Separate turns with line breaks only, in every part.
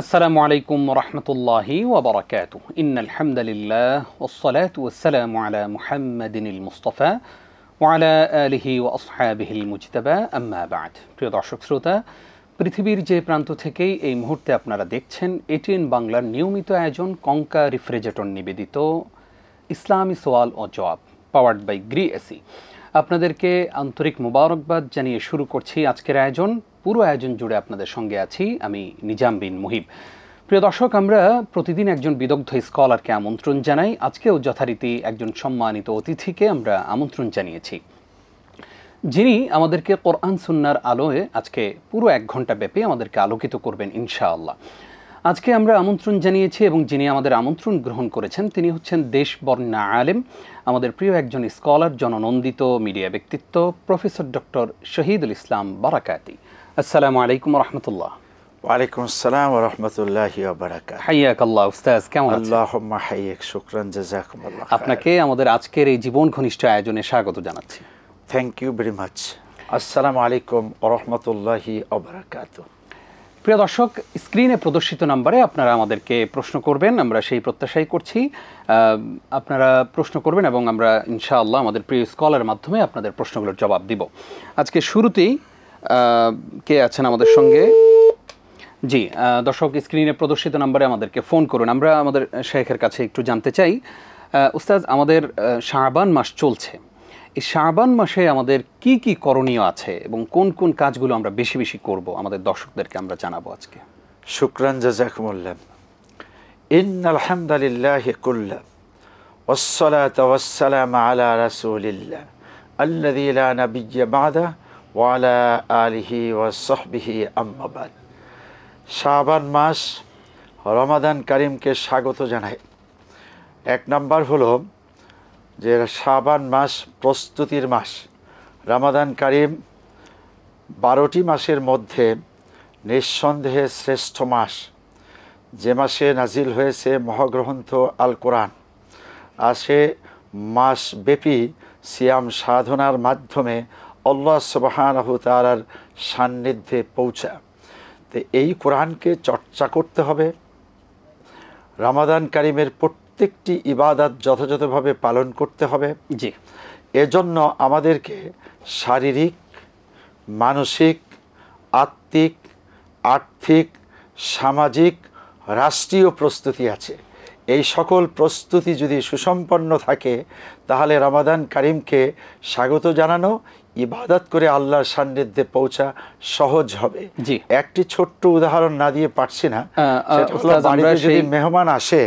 আসসালামু আলাইকুম রহমতুল্লাহি ওয়াবারাকাতুহ ইন্নাল হামদুলিল্লাহ ওয়াসসালাতু ওয়াসসালামু আলা মুহাম্মাদিনিল মুস্তাফা ওয়া আলা আলিহি ওয়া আসহাবিহিল মুজতাবা আম্মা বা'দ। প্রিয় দর্শক শ্রোতা, পৃথিবীর যে প্রান্ত থেকেই এই মুহূর্তে আপনারা দেখছেন এটিএন বাংলার নিয়মিত আয়োজন কঙ্কা রেফ্রিজারেটর নিবেদিত ইসলামী সওয়াল ও জবাব পাওয়ার্ড বাই গ্রি এসি, আপনাদেরকে আন্তরিক মোবারকবাদ জানিয়ে শুরু করছি আজকের আয়োজন। পুরো আয়োজন জুড়ে আপনাদের সঙ্গে আছি আমি নিজাম বিন মুহিব। প্রিয় দর্শক, আমরা প্রতিদিন একজন বিদগ্ধ স্কলারকে আমন্ত্রণ জানাই। আজকেও যথারীতি একজন সম্মানিত অতিথিকে আমরা আমন্ত্রণ জানিয়েছি, যিনি আমাদেরকে কোরআন সুন্নাহর আলোয় আজকে পুরো 1 ঘন্টা ব্যাপী আমাদেরকে আলোকিত করবেন ইনশাআল্লাহ। আজকে আমরা আমন্ত্রণ জানিয়েছি এবং যিনি আমাদের আমন্ত্রণ গ্রহণ করেছেন তিনি হচ্ছেন দেশবর্ণা আলেম, আমাদের প্রিয় একজন স্কলার, জননন্দিত মিডিয়া ব্যক্তিত্ব প্রফেসর ডক্টর শহীদুল ইসলাম বারাকাতি। আসসালামু আলাইকুম রহমতুল্লাহ।
ওয়ালাইকুম আসসালাম ওয়া রাহমাতুল্লাহি ওয়া বারাকাতুহু।
হাইয়াকাল্লাহ উস্তাজ, কেমন আছেন?
আল্লাহুম্মা হাইয়াক, শুকরান, জাযাকুমুল্লাহ খাইর।
আপনাকে আমাদের আজকের এই জীবন ঘনিষ্ঠ আয়োজনে স্বাগত জানাচ্ছি।
Thank you very much. আসসালামু আলাইকুম ওয়া রাহমাতুল্লাহি ওয়া বারাকাতুহু।
প্রিয় দর্শক, স্ক্রিনে প্রদর্শিত নম্বরে আপনারা আমাদেরকে প্রশ্ন করবেন, আমরা সেই প্রত্যাশাই করছি। আপনারা প্রশ্ন করবেন এবং আমরা ইনশাআল্লাহ আমাদের প্রিয় স্কলারের মাধ্যমে আপনাদের প্রশ্নগুলোর জবাব দিব। আজকে শুরুতেই কে আছেন আমাদের সঙ্গে? জি দর্শক, স্ক্রিনে প্রদর্শিত নম্বরে আমাদেরকে ফোন করুন। আমরা আমাদের শেখের কাছে একটু জানতে চাই, উস্তাদ, আমাদের শাবান মাস চলছে, এই শাবান মাসে আমাদের কি কি করণীয় আছে এবং কোন কোন কাজগুলো আমরা বেশি বেশি করব আমাদের দর্শকদেরকে আমরা জানাবো আজকে।
শুকরান, জাযাকুমুল্লাহ। ইন্নাল হামদুলিল্লাহি কুল্লা ওয়াসসালাতু ওয়াসসালামু আলা রাসূলিল্লাহ আল্লাযী লা নাবিয়্যা বা'দা ওয়া আলা আলিহি ওয়া সাহবিহি আম্মা বা'দ। শাবান মাস রমাদান কারিমকে স্বাগত জানাই। 1 নাম্বার হলো যে শাবান মাস প্রস্তুতির মাস। রমাদান কারিম 12টি মাসের মধ্যে নিঃসন্দেহে শ্রেষ্ঠ মাস, যে মাসে নাজিল হয়েছে মহাগ্রন্থ আল কোরআন। আর সে মাসব্যাপী সিয়াম সাধনার মাধ্যমে আল্লাহ সুবহানাহু ওয়া তাআলার সান্নিধ্যে পৌঁছা। তো এই কোরআনকে চর্চা করতে হবে। রমাদান কারিমের প্রত্যেকটি ইবাদত যথাযথভাবে পালন করতে হবে।
জি,
এজন্য আমাদেরকে শারীরিক, মানসিক, আত্মিক, আর্থিক, সামাজিক, রাষ্ট্রীয় প্রস্তুতি আছে। এই সকল প্রস্তুতি যদি সুসম্পন্ন থাকে তাহলে রমাদান কারিমকে স্বাগত জানানো, ইবাদত করে আল্লাহর সান্নিধ্যে পৌঁছা সহজ হবে।
জি,
একটি ছোট্ট উদাহরণ না দিয়ে পারছি না। সেটা হলো, বাড়িতে যদি মেহমান আসে,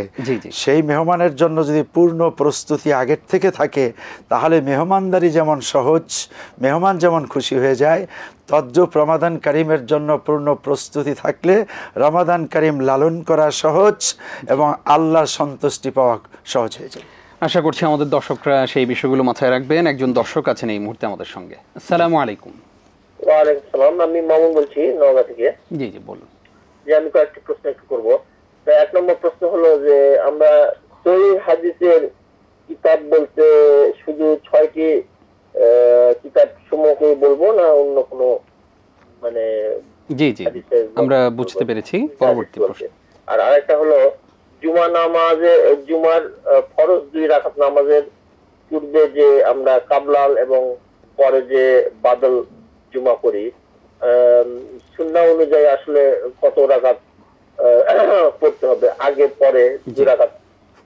সেই মেহমানের জন্য যদি পূর্ণ প্রস্তুতি আগের থেকে থাকে তাহলে মেহমানদারি যেমন সহজ, মেহমান যেমন খুশি হয়ে যায়, তদ্রূপ রমাদান কারিমের জন্য পূর্ণ প্রস্তুতি থাকলে রমাদান কারিম লালন করা সহজ এবং আল্লাহর সন্তুষ্টি পাওয়া সহজ হয়ে যায়।
আশা করছি আমাদের দর্শকরা সেই বিষয়গুলো মাথায় রাখবেন। একজন দর্শক আছেন এই মুহূর্তে আমাদের সঙ্গে। আসসালামু আলাইকুম।
ওয়ালাইকুম সালাম, আমি মামুন বলছি নওগাঁ থেকে।
জি জি বলুন।
যে আমি কয়েকটি প্রশ্ন একটু করবো। তো 1 নম্বর প্রশ্ন হলো যে আমরা সহিহ হাদিসের কিতাব বলতে শুধু 6টি কিতাব সমূহকে বলবো না অন্য কোনো মানে?
জি জি আমরা বুঝতে পেরেছি। পরবর্তী প্রশ্ন।
আর আরেকটা হলো জুমা নামাজে, জুমার ফরজ 2 রাকাত নামাজের পূর্বে যে আমরা কাবলাল এবং পরে যে বাদল জুমা করি, সুন্নাহ অনুযায়ী আসলে কত রাকাত পড়তে হবে? আগে পরে 2 রাকাত,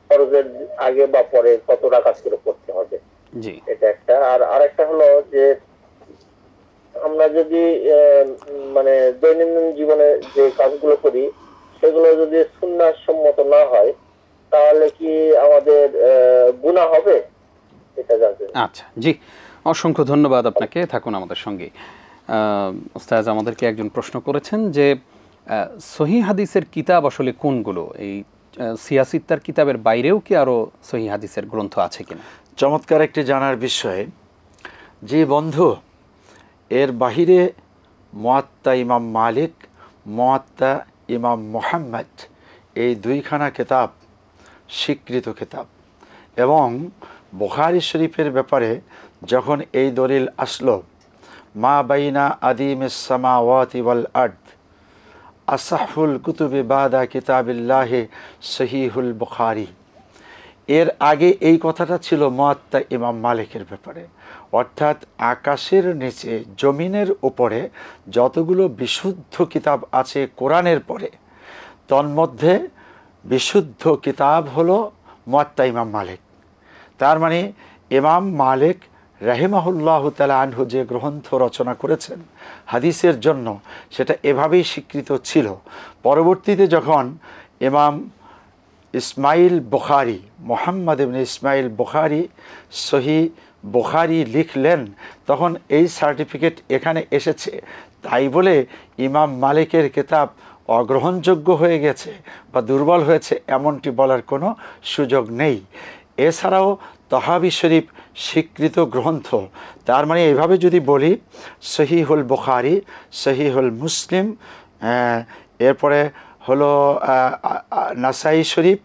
ফরজের আগে বা পরে কত রাকাত করে পড়তে হবে?
জি,
এটা একটা। আর আরেকটা হলো যে আমরা যদি মানে দৈনন্দিন জীবনে যে কাজগুলো করি সেগুলো যদি সুন্নাহ সম্মত না হয় তাহলে কি আমাদের গুনাহ হবে? এটা জানতে।
আচ্ছা, জি, অসংখ্য ধন্যবাদ আপনাকে। থাকুন আমাদের সঙ্গে। ওস্তাদ আমাদেরকে একজন প্রশ্ন করেছেন যে সহিহ হাদিসের কিতাব আসলে কোনগুলো? এই সিয়াসিত্তার কিতাবের বাইরেও কি আরো সহিহ হাদিসের গ্রন্থ আছে কিনা?
চমৎকার একটি জানার বিষয়। যে বন্ধু, এর বাহিরে মুয়াত্তা ইমাম মালিক, মুয়াত্তা ইমাম মুহাম্মদ, এই 2খানা কিতাব স্বীকৃত কিতাব। এবং বুখারী শরীফের ব্যাপারে যখন এই দলিল আসলো, মা বাইনা আদিমিস সামাওয়াতি ওয়াল আরদ, আসাহুল কুতুবে বাদা কিতাবিল্লাহি সহিহুল বুখারী। এর আগে এই কথাটা ছিল মুয়াত্তা ইমাম মালিকের ব্যাপারে, অর্থাৎ আকাশের নিচে জমিনের উপরে যতগুলো বিশুদ্ধ কিতাব আছে কোরআনের পরে, তন্মধ্যে বিশুদ্ধ কিতাব হলো মুয়াত্তা ইমাম মালিক। তার মানে ইমাম মালিক রাহিমাহুল্লাহ তাআলা আনহু যে গ্রন্থ রচনা করেছেন হাদিসের জন্য, সেটা এভাবেই স্বীকৃত ছিল। পরবর্তীতে যখন ইমাম ইসমাইল বুখারী, মোহাম্মদ ইবনে ইসমাইল বুখারী সহিহ বুখারী লিখলেন, তখন এই সার্টিফিকেট এখানে এসেছে। তাই বলে ইমাম মালিকের কিতাব অগ্রহণযোগ্য হয়ে গেছে বা দুর্বল হয়েছে এমনটি বলার কোনো সুযোগ নেই। এছাড়াও তহাবি শরীফ স্বীকৃত গ্রন্থ। তার মানে এভাবে যদি বলি, সহিহুল বুখারী, সহিহুল মুসলিম, এরপরে হলো নাসাই শরীফ,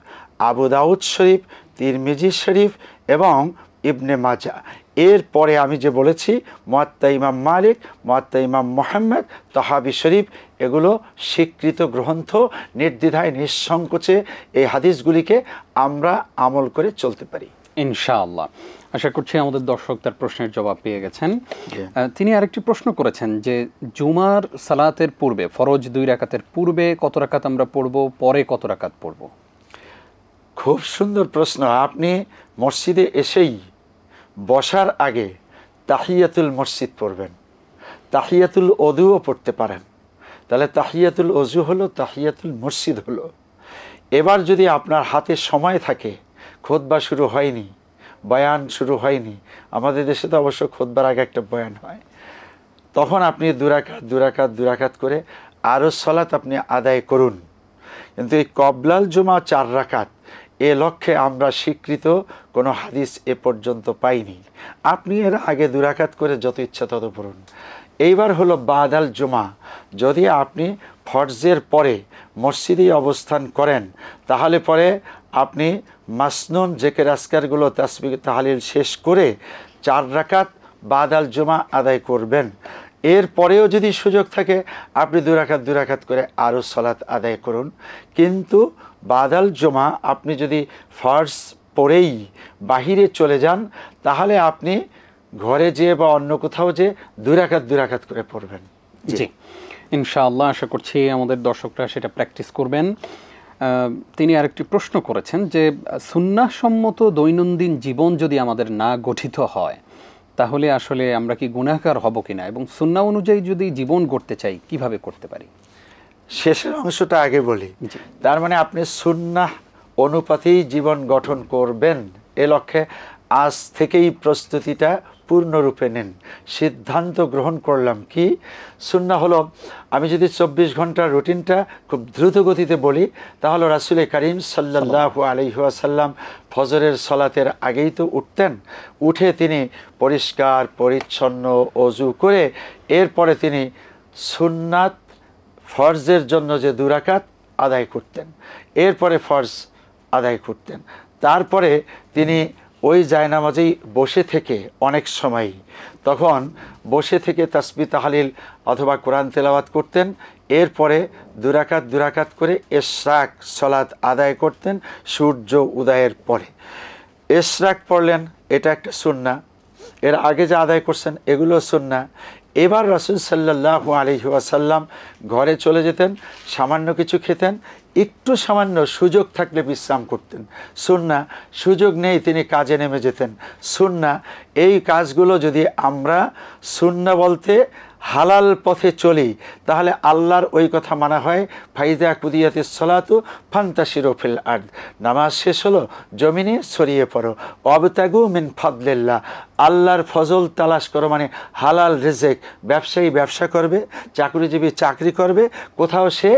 আবু দাউদ শরীফ, তিরমিজি শরীফ এবং ইবনে মাজা। এরপরে আমি যে বলেছি মুয়াত্তা ইমাম মালিক, মুয়াত্তা ইমাম মুহাম্মদ, তহাবি শরীফ, এগুলো স্বীকৃত গ্রন্থ। নির্দ্বিধায় নিঃসংকোচে এই হাদিসগুলিকে আমরা আমল করে চলতে পারি
ইনশাআল্লাহ। আশা করছি আমাদের দর্শক তার প্রশ্নের জবাব পেয়ে গেছেন। তিনি আরেকটি প্রশ্ন করেছেন যে জুমার সালাতের পূর্বে, ফরজ 2 রাকাতের পূর্বে কত রাকাত আমরা পড়ব, পরে কত রাকাত পড়ব?
খুব সুন্দর প্রশ্ন। আপনি মসজিদে এসেই বসার আগে তাহিয়াতুল মসজিদ পড়বেন, তাহিয়াতুল ওযুও পড়তে পারেন। তাহলে তাহিয়াতুল ওযু হলো, তাহিয়াতুল মসজিদ হলো। এবার যদি আপনার হাতে সময় থাকে, খুতবা শুরু হয়নি, বয়ান শুরু হয়নি, আমাদের দেশে তো অবশ্য খুতবার আগে একটা বয়ান হয়, তখন আপনি 2 রাকাত করে আরও সালাত আপনি আদায় করুন। কিন্তু এই কবলাল জুমা 4 রাকাত, এ লক্ষ্যে আমরা স্বীকৃত কোনো হাদিস এ পর্যন্ত পাইনি। আপনি এর আগে 2 রাকাত করে যত ইচ্ছা তত পড়ুন। এইবার হলো বাদাল জুমা। যদি আপনি ফরজের পরে মসজিদেই অবস্থান করেন, তাহলে পরে আপনি মাসনুন জিকির আজকারগুলো তাসবিহ তাহলিল শেষ করে 4 রাকাত বাদাল জুমা আদায় করবেন। এরপরেও যদি সুযোগ থাকে আপনি 2 রাকাত করে আরও সালাত আদায় করুন। কিন্তু বাদাল জুমা আপনি যদি ফরজ পড়েই বাহিরে চলে যান, তাহলে আপনি ঘরে যেয়ে বা অন্য কোথাও যে 2 রাকাত করে পড়বেন।
জি ইনশাআল্লাহ, আশা করছি আমাদের দর্শকরা সেটা প্র্যাকটিস করবেন। তিনি আরেকটি প্রশ্ন করেছেন যে সুন্নাহ সম্মত দৈনন্দিন জীবন যদি আমাদের না গঠিত হয়, তাহলে আসলে আমরা কি গুনাহগার হব কিনা, এবং সুন্নাহ অনুযায়ী যদি জীবন গড়তে চাই কিভাবে করতে পারি?
শেষের অংশটা আগে বলি। তার মানে আপনি সুন্নাহ অনুপাতেই জীবন গঠন করবেন, এ লক্ষ্যে আজ থেকেই প্রস্তুতিটা পূর্ণরূপে নেন। সিদ্ধান্ত গ্রহণ করলাম কি সুন্নাহ হলো, আমি যদি 24 ঘন্টার রুটিনটা খুব দ্রুত গতিতে বলি, তাহলে রাসূল করিম সাল্লাল্লাহু আলাইহি ওয়াসাল্লাম ফজরের সালাতের আগেই তো উঠতেন। উঠে তিনি পরিষ্কার পরিচ্ছন্ন ওযু করে এরপরে তিনি সুন্নাত ফরজের জন্য যে 2 রাকাত আদায় করতেন, এরপরে ফরজ আদায় করতেন। তারপরে তিনি ওই জায়নামাজেই বসে থেকে অনেক সময়, তখন বসে থেকে তাসবিহ তাহলিল অথবা কোরআন তেলাওয়াত করতেন। এরপরে 2 রাকাত করে ইশরাক সালাত আদায় করতেন সূর্য উদয়ের পরে। ইশরাক পড়লেন, এটা একটা সুন্নাহ। এর আগে যা আদায় করছেন এগুলো সুন্নাহ। এবার রাসূল সাল্লাল্লাহু আলাইহি ওয়াসাল্লাম ঘরে চলে যেতেন, সামান্য কিছু খেতেন, একটু সামান্য সুযোগ থাকলে বিশ্রাম করতেন, সুন্নাহ। সুযোগ নেই তিনি কাজে নেমে যেতেন, সুন্নাহ। এই কাজগুলো যদি আমরা সুন্নাহ বলতে হালাল পথে চলি, তাহলে আল্লাহর ওই কথা মানা হয়, ফাইজা কুদিয়াতিস সালাতু ফান্তাশিরু ফিল আরদ, নামাজ শেষ হলো জমিনে ছড়িয়ে পড়ো, ওয়াবতাগু মিন ফাদলিল্লাহ, আল্লাহর ফজল তালাশ করো, মানে হালাল রিজেক। ব্যবসায়ী ব্যবসা করবে, চাকরিজীবী চাকরি করবে, কোথাও সে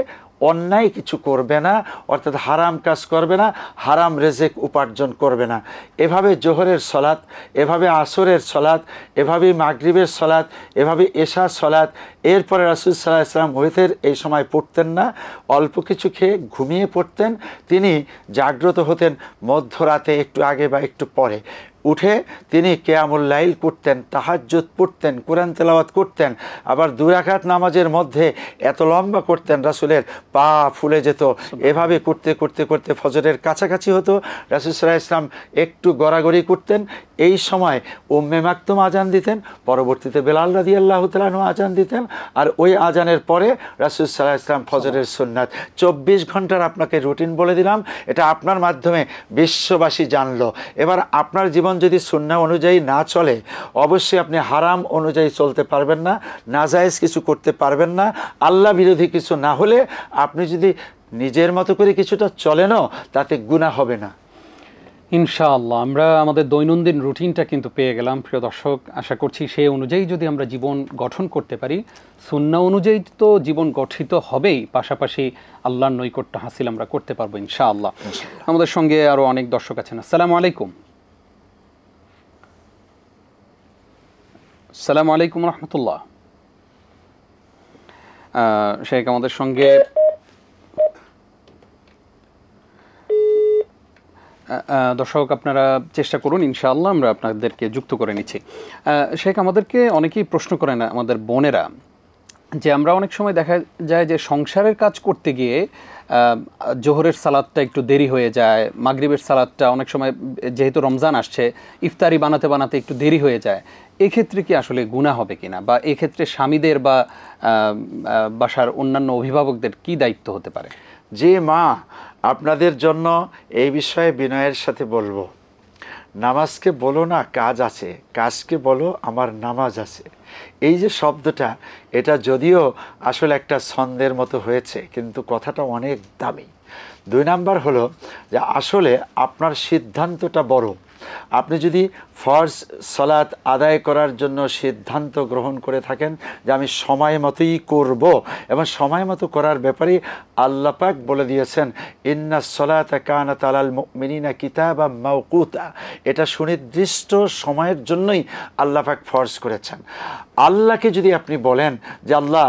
অন্যায় কিছু করবে না, অর্থাৎ হারাম কাজ করবে না, হারাম রেজেক উপার্জন করবে না। এভাবে জোহরের সলাত, এভাবে আসরের সলাত, এভাবে মাগরিবের সলাত, এভাবে এশা সলাত। এরপরে রাসূল সাল্লাল্লাহু আলাইহি ওয়াসাল্লাম ওয়েতের এই সময় পড়তেন না, অল্প কিছু খেয়ে ঘুমিয়ে পড়তেন। তিনি জাগ্রত হতেন মধ্যরাতে একটু আগে বা একটু পরে। উঠে তিনি কিয়ামুল লাইল করতেন, তাহাজ্জুদ পড়তেন, কোরআন তেলাওয়াত করতেন, আবার 2 রাকাত নামাজের মধ্যে এত লম্বা করতেন রাসূলের পা ফুলে যেত। এভাবে করতে করতে করতে ফজরের কাছাকাছি হতো, রাসূল সাল্লাল্লাহু আলাইহি ওয়াসাল্লাম একটু গড়াগড়ি করতেন। এই সময় উম্মে মাকতুম আজান দিতেন, পরবর্তীতে বেলাল রাদিয়াল্লাহু তাআলা আনহু আজান দিতেন, আর ওই আজানের পরে রাসূল সাল্লাল্লাহু আলাইহি ওয়াসাল্লাম ফজরের সুন্নাত। 24 ঘন্টার আপনাকে রুটিন বলে দিলাম, এটা আপনার মাধ্যমে বিশ্ববাসী জানলো। এবার আপনার জীবন যদি সুন্নাহ অনুযায়ী না চলে, অবশ্যই আপনি হারাম অনুযায়ী চলতে পারবেন না, নাজায়েজ কিছু করতে পারবেন না। আল্লাহ বিরোধী কিছু না হলে আপনি যদি নিজের মতো করে কিছুটা চলেনও, তাতে গুনাহ হবে না।
ইনশাআল্লাহ আমরা আমাদের দৈনন্দিন রুটিনটা কিন্তু পেয়ে গেলাম প্রিয় দর্শক। আশা করছি সেই অনুযায়ী যদি আমরা জীবন গঠন করতে পারি, সুন্নাহ অনুযায়ী তো জীবন গঠিত হবেই, পাশাপাশি আল্লাহর নৈকট্য হাসিল আমরা করতে পারবো ইনশাআল্লাহ। আমাদের সঙ্গে আরও অনেক দর্শক আছেন। আসসালামু আলাইকুম। আসসালামু আলাইকুম রহমতুল্লাহ। শেখ আমাদের সঙ্গে দর্শক আপনারা চেষ্টা করুন, ইনশাআল্লাহ আমরা আপনাদেরকে যুক্ত করে নিচ্ছি। শেখ, আমাদেরকে অনেকেই প্রশ্ন করেন আমাদের বোনেরা যে আমরা অনেক সময় দেখা যায় যে সংসারের কাজ করতে গিয়ে জোহরের সালাদটা একটু দেরি হয়ে যায়, মাগরিবের সালাদটা অনেক সময় যেহেতু রমজান আসছে ইফতারি বানাতে বানাতে একটু দেরি হয়ে যায়, এক্ষেত্রে কি আসলে গুনাহ হবে কিনা, বা এক্ষেত্রে স্বামীদের বা বাসার অন্যান্য অভিভাবকদের কি দায়িত্ব হতে পারে?
যে মা, আপনাদের জন্য এই বিষয়ে বিনয়ের সাথে বলবো, নামাজকে বলো না কাজ আছে, কাজকে বলো আমার নামাজ আছে। এই যে শব্দটা, এটা যদিও আসলে একটা ছন্দের মতো হয়েছে, কিন্তু কথাটা অনেক দামি। 2 নাম্বার হলো যে আসলে আপনার সিদ্ধান্তটা বড়। আপনি যদি ফরজ সালাত আদায় করার জন্য সিদ্ধান্ত গ্রহণ করে থাকেন যে আমি সময় মতোই করব, এবং সময় মতো করার ব্যাপারে আল্লাহ পাক বলে দিয়েছেন ইন্নাস সালাতা কানাত আলাল মুমিনিনা কিতাবাম মাওকুতা, এটা সুনির্দিষ্ট সময়ের জন্যই আল্লাহ পাক ফরজ করেছেন। আল্লাহকে যদি আপনি বলেন যে আল্লাহ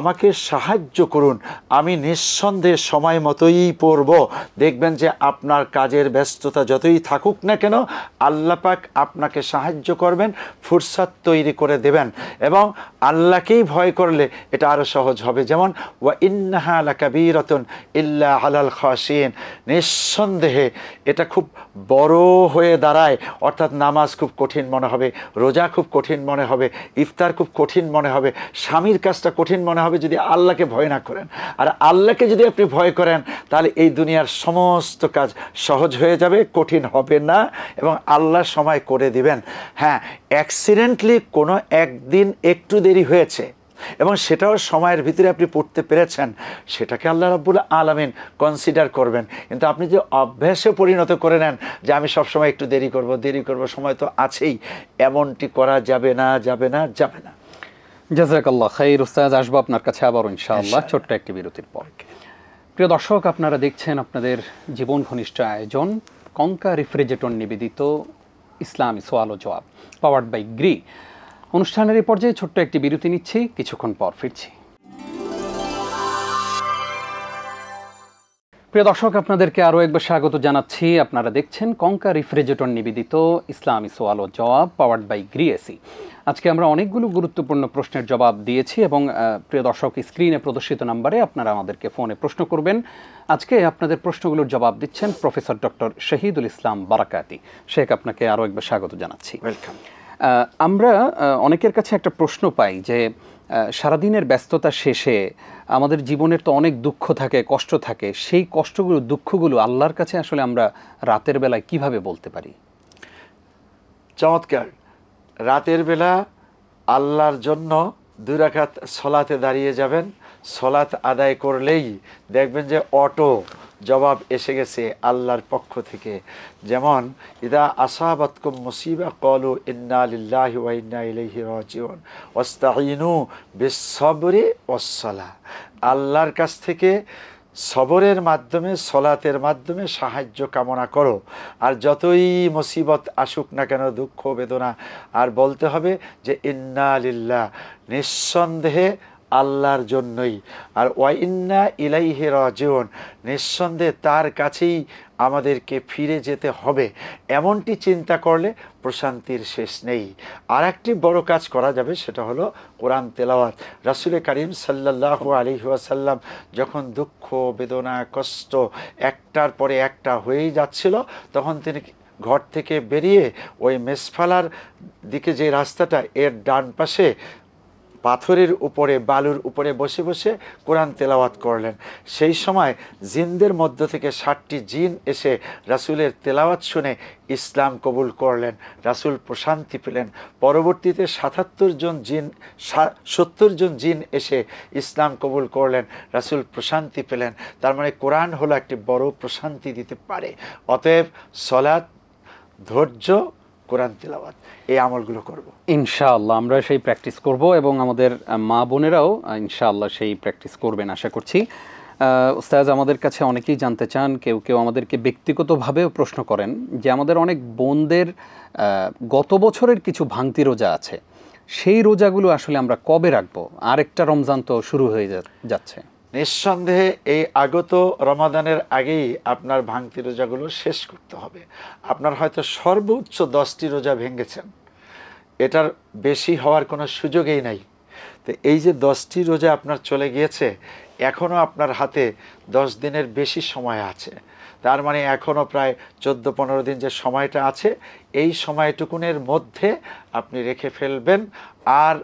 আমাকে সাহায্য করুন, আমি নিঃসন্দেহে সময় মতোই পড়ব, দেখবেন যে আপনার কাজের ব্যস্ততা যতই থাকুক না কেন আল্লাহ পাক আপনাকে সাহায্য করবেন, ফুরসাত তৈরি করে দেবেন, এবং আল্লাহকেই ভয় করলে এটা আরও সহজ হবে। যেমন ওয়া ইন্নাহা লাকাবীরাতুন ইল্লা আলাল খাশিন, নিঃসন্দেহে এটা খুব বড় হয়ে দাঁড়ায়, অর্থাৎ নামাজ খুব কঠিন মনে হবে, রোজা খুব কঠিন মনে হবে, ইফতার খুব কঠিন মনে হবে, স্বামীর কাজটা কঠিন মনে হবে যদি আল্লাহকে ভয় না করেন। আর আল্লাহকে যদি আপনি ভয় করেন তাহলে এই দুনিয়ার সমস্ত কাজ সহজ হয়ে যাবে, কঠিন হবে না, এবং আল্লাহ সময় করে দিবেন। হ্যাঁ, অ্যাক্সিডেন্টলি কোনো একদিন একটু দেরি হয়েছে এবং সেটাও সময়ের ভিতরে আপনি পড়তে পেরেছেন, সেটাকে আল্লাহ রাব্বুল আলামিন কনসিডার করবেন। কিন্তু আপনি যে অভ্যাসে পরিণত করে নেন যে আমি সবসময় একটু দেরি করব, সময় তো আছেই, এমনটি করা যাবে না, যাবে না, যাবে না।
জাযাকাল্লাহ খাইর উস্তাদ, আসবো আপনার কাছে আবার ইনশাআল্লাহ ছোট্ট একটি বিরতির পর। প্রিয় দর্শক, আপনারা দেখছেন আপনাদের জীবন ঘনিষ্ঠ আয়োজন কঙ্কা রেফ্রিজারেটর নিবেদিত ইসলামী সওয়াল ও জবাব, পাওয়ার্ড বাই গ্রি। অনুষ্ঠানের এই পর্যায়ে ছোট্ট একটি বিরতি নিচ্ছি, কিছুক্ষণ পর ফিরছি। প্রিয় দর্শক, আপনাদেরকে আরও একবার স্বাগত জানাচ্ছি। আপনারা দেখছেন কঙ্কা রেফ্রিজারেটর নিবেদিত ইসলামী সওয়াল ও জবাব, পাওয়ার্ড বাই গ্রি এসি। আজকে আমরা অনেকগুলো গুরুত্বপূর্ণ প্রশ্নের জবাব দিয়েছি, এবং প্রিয় দর্শক স্ক্রিনে প্রদর্শিত নাম্বারে আপনারা আমাদেরকে ফোনে প্রশ্ন করবেন। আজকে আপনাদের প্রশ্নগুলোর জবাব দিচ্ছেন প্রফেসর ডক্টর শহীদুল ইসলাম বারাকাতি। শেখ, আপনাকে আরও একবার স্বাগত জানাচ্ছি।
ওয়েলকাম।
আমরা অনেকের কাছে একটা প্রশ্ন পাই যে সারাদিনের ব্যস্ততা শেষে আমাদের জীবনের তো অনেক দুঃখ থাকে, কষ্ট থাকে, সেই কষ্টগুলো, দুঃখগুলো আল্লাহর কাছে আসলে আমরা রাতের বেলায় কিভাবে বলতে পারি?
চমৎকার। রাতের বেলা আল্লাহর জন্য 2 রাকাত সলাতে দাঁড়িয়ে যাবেন, সলাত আদায় করলেই দেখবেন যে অটো জবাব এসে গেছে আল্লাহর পক্ষ থেকে। যেমন ইদা আসাবাতকুম মুসিবা ক্বালু ইন্না লিল্লাহি ওয়া ইন্না ইলাইহি রাজিউন ওয়াস্তাঈনু বিস-সাবরি ওয়াস-সালাহ, আল্লাহর কাছ থেকে সবরের মাধ্যমে, সলাতের মাধ্যমে সাহায্য কামনা করো। আর যতই মুসিবত আসুক না কেন, দুঃখ বেদনা, আর বলতে হবে যে ইন্না লিল্লাহ, নিঃসন্দেহে আল্লাহর জন্যই। আর ওয়া ইন্না ইলাইহি রাজিউন, নিঃসন্দেহে তার কাছেই আমাদেরকে ফিরে যেতে হবে, এমনটি চিন্তা করলে প্রশান্তির শেষ নেই। আর একটি বড় কাজ করা যাবে, সেটা হলো কোরআন তেলাওয়াত। রাসূল করিম সাল্লাল্লাহু আলাইহি ওয়াসাল্লাম যখন দুঃখ, বেদনা, কষ্ট একটার পরে একটা হয়েই যাচ্ছিল, তখন তিনি ঘর থেকে বেরিয়ে ওই মেসফালার দিকে যে রাস্তাটা, এর ডান পাশে পাথরের উপরে, বালুর উপরে বসে বসে কোরআন তেলাওয়াত করলেন। সেই সময় জিনদের মধ্য থেকে 60টি জিন এসে রাসূলের তেলাওয়াত শুনে ইসলাম কবুল করলেন, রাসূল প্রশান্তি পেলেন। পরবর্তীতে 70 জন জিন এসে ইসলাম কবুল করলেন, রাসূল প্রশান্তি পেলেন। তার মানে কোরআন হলো একটি বড় প্রশান্তি দিতে পারে। অতএব সালাত, ধৈর্য, কোরআন তেলাওয়াত, এই আমলগুলো করব
ইনশাআল্লাহ। আমরা সেই প্র্যাকটিস করব এবং আমাদের মা বোনেরাও ইনশাআল্লাহ সেই প্র্যাকটিস করবেন আশা করছি। উস্তাদ, আমাদের কাছে অনেকেই জানতে চান, কেউ কেউ আমাদেরকে ব্যক্তিগতভাবেও প্রশ্ন করেন যে আমাদের অনেক বোনদের গত বছরের কিছু ভাঙতি রোজা আছে, সেই রোজাগুলো আসলে আমরা কবে রাখবো? আরেকটা রমজান তো শুরু হয়ে যাচ্ছে।
নিঃসন্দেহে এই আগত রমাদানের আগেই আপনার ভাঙতি রোজাগুলো শেষ করতে হবে। আপনার হয়তো সর্বোচ্চ 10টি রোজা ভেঙেছেন, এটার বেশি হওয়ার কোনো সুযোগই নাই। তো এই যে 10টি রোজা আপনার চলে গিয়েছে, এখনও আপনার হাতে 10 দিনের বেশি সময় আছে। তার মানে এখনও প্রায় 14-15 দিন যে সময়টা আছে, এই সময়টুকুনের মধ্যে আপনি রেখে ফেলবেন, আর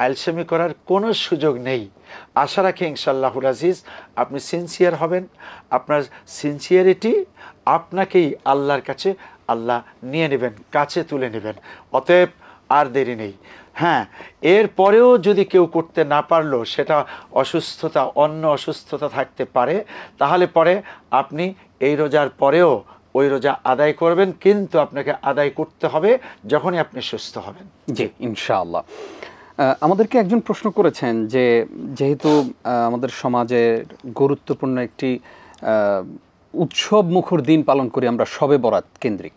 আলসেমি করার কোনো সুযোগ নেই। আশা রাখি ইনশাআল্লাহুল আজিজ আপনি সিনসিয়ার হবেন, আপনার সিনসিয়ারিটি আপনাকেই আল্লাহর কাছে আল্লাহ নিয়ে নেবেন, কাছে তুলে নেবেন। অতএব আর দেরি নেই। হ্যাঁ, এরপরেও যদি কেউ করতে না পারলো, সেটা অসুস্থতা, অন্য অসুস্থতা থাকতে পারে, তাহলে পরে আপনি এই রোজার পরেও ওই রোজা আদায় করবেন, কিন্তু আপনাকে আদায় করতে হবে যখনই আপনি সুস্থ হবেন।
জি, ইনশাআল্লাহ। আমাদেরকে একজন প্রশ্ন করেছেন যে যেহেতু আমাদের সমাজের গুরুত্বপূর্ণ একটি উৎসব মুখর দিন পালন করি আমরা, শবে বরাত কেন্দ্রিক,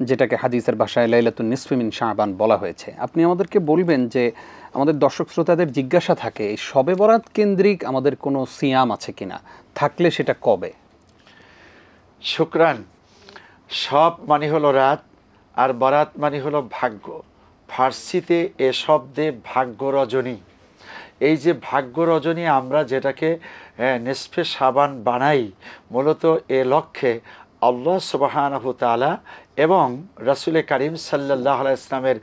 যেটাকে হাদিসের ভাষায় লাইলাতুন নিসফি মিন শাবান বলা হয়েছে, আপনি আমাদেরকে বলবেন যে আমাদের দর্শক শ্রোতাদের জিজ্ঞাসা থাকে এই শবে বরাত কেন্দ্রিক আমাদের কোনো সিয়াম আছে কিনা, থাকলে সেটা কবে?
শুকরান। সব মানে হলো রাত, আর বরাত মানে হলো ভাগ্য। ফার্সিতে এ শব্দে ভাগ্য রজনী। এই যে ভাগ্য রজনী আমরা যেটাকে নিসফে শাবান বানাই, মূলত এ লক্ষ্যে আল্লাহ সুবহানাহু তাআলা এবং রাসূল করিম সাল্লাল্লাহু আলাইহি ওয়াসাল্লামের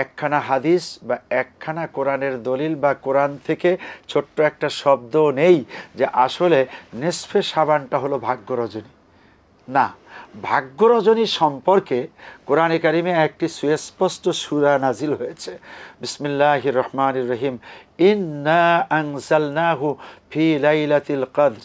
একখানা হাদিস বা একখানা কোরআনের দলিল বা কোরআন থেকে ছোট্ট একটা শব্দ নেই যে আসলে নিসফে শাবানটা হলো ভাগ্য রজনী। না, ভাগ্য রজনী সম্পর্কে কোরআনে কারিমে একটি সুস্পষ্ট সূরা নাজিল হয়েছে। বিসমিল্লাহির রহমানির রহিম। ইন্না আনজালনাহু ফি লাইলাতিল কদর